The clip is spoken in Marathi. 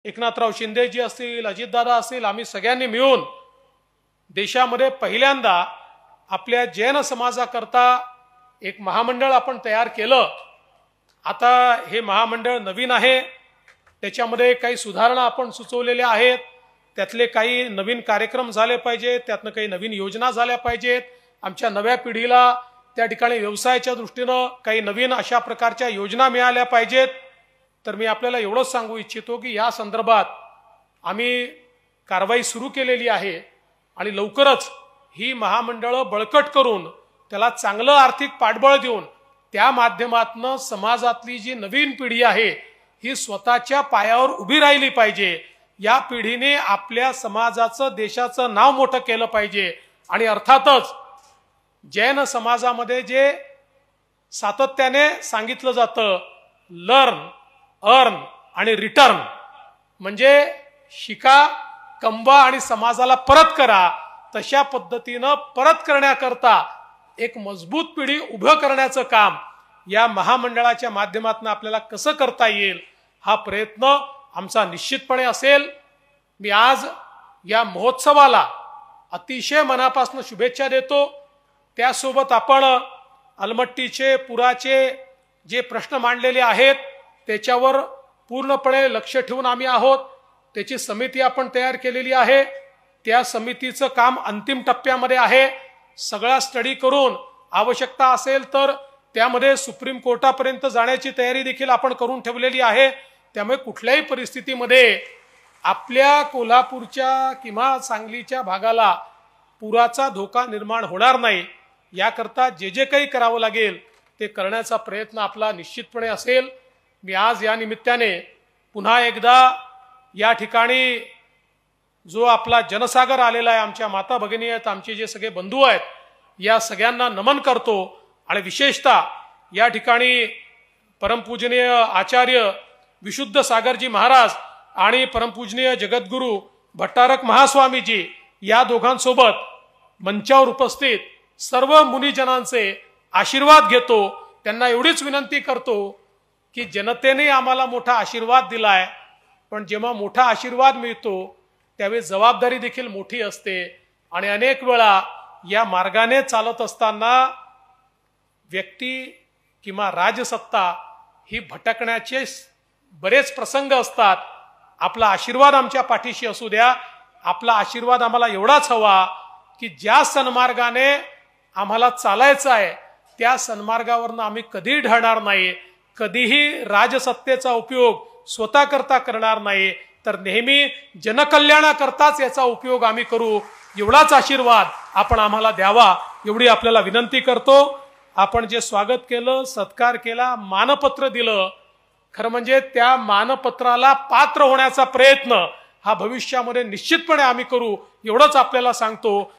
एकनाथराव शिंदेजी असतील, अजितदादा असतील, आम्ही सगळ्यांनी मिळून देशामध्ये पहिल्यांदा आपल्या जैन समाजाकरता एक महामंडळ आपण तयार केलं। आता हे महामंडळ नवीन आहे, त्याच्यामध्ये काही सुधारणा आपण सुचवलेल्या आहेत, त्यातले काही नवीन कार्यक्रम झाले पाहिजेत, त्यातनं काही नवीन योजना झाल्या पाहिजेत, आमच्या नव्या पिढीला त्या ठिकाणी व्यवसायाच्या दृष्टीनं काही नवीन अशा प्रकारच्या योजना मिळाल्या पाहिजेत। तर मी आपल्याला एवढंच सांगू इच्छितो की या संदर्भात आम्ही कारवाई सुरू केलेली आहे आणि लवकरच ही महामंडळं बळकट करून त्याला चांगलं आर्थिक पाठबळ देऊन त्या माध्यमातून समाजातली जी नवीन पिढी आहे ही स्वतःच्या पायावर उभी राहिली पाहिजे। या पिढीने आपल्या समाजाचं, देशाचं नाव मोठं केलं पाहिजे। आणि अर्थातच जैन समाजामध्ये जे सातत्याने सांगितलं जातं लर्न, अर्न आणि रिटर्न, म्हणजे शिका, कमवा आणि समाजाला परत करा, तशा पद्धतीनं परत करण्याकरता एक मजबूत पिढी उभं करण्याचं काम या महामंडळाच्या माध्यमातून आपल्याला कसं करता येईल हा प्रयत्न आमचा निश्चितपणे असेल। मी आज या महोत्सवाला अतिशय मनापासून शुभेच्छा देतो। त्यासोबत आपण अलमट्टीचे, पुराचे जे प्रश्न मांडलेले आहेत त्याच्यावर पूर्णपणे लक्ष ठेवून आम्ही आहोत। त्याची समिती आपण तयार केलेली आहे, त्या समितीचं काम अंतिम टप्प्यामध्ये आहे। सगळा स्टडी करून आवश्यकता असेल तर त्यामध्ये सुप्रीम कोर्टापर्यंत जाण्याची तयारी देखील आपण करून ठेवलेली आहे। त्यामुळे कुठल्याही परिस्थितीमध्ये आपल्या कोल्हापूरच्या किंवा सांगलीच्या भागाला पुराचा धोका निर्माण होणार नाही, याकरता जे जे काही करावं लागेल ते करण्याचा प्रयत्न आपला निश्चितपणे असेल। मी आज या निमित्ताने पुन्हा एकदा या ठिकाणी जो आपला जनसागर आलेला आहे, आमच्या माता भगिनी आहेत, आमचे जे सगळे बंधू आहेत, या सगळ्यांना नमन करतो। आणि विशेषतः या ठिकाणी परमपूजनीय आचार्य विशुद्ध सागरजी महाराज आणि परमपूजनीय जगद्गुरु भट्टारक महास्वामीजी या दोघांसोबत मंचावर उपस्थित सर्व मुनिजनांचे आशीर्वाद घेतो। त्यांना एवढीच विनंती करतो की जनतेने आम्हाला मोठा आशीर्वाद दिलाय, पण जेव्हा मोठा आशीर्वाद मिळतो त्यावेळी जबाबदारी देखील मोठी असते। आणि अनेक वेळा या मार्गाने चालत असताना व्यक्ती किंवा राजसत्ता ही भटकण्याचे बरेच प्रसंग असतात। आपला आशीर्वाद आमच्या पाठीशी असू द्या। आपला आशीर्वाद आम्हाला एवढाच हवा की ज्या सन्मार्गाने आम्हाला चालायचं आहे त्या सन्मार्गावरनं आम्ही कधी ढळणार नाही, कधीही राजसत्तेचा उपयोग स्वतः करता करणार नाही, तर नेहमी जनकल्याणाकरताच याचा उपयोग आम्ही करू। एवढाच आशीर्वाद आपण आम्हाला द्यावा एवढी आपल्याला विनंती करतो। आपण जे स्वागत केलं, सत्कार केला, मानपत्र दिलं, खरं म्हणजे त्या मानपत्राला पात्र होण्याचा प्रयत्न हा भविष्यामध्ये निश्चितपणे आम्ही करू एवढंच आपल्याला सांगतो।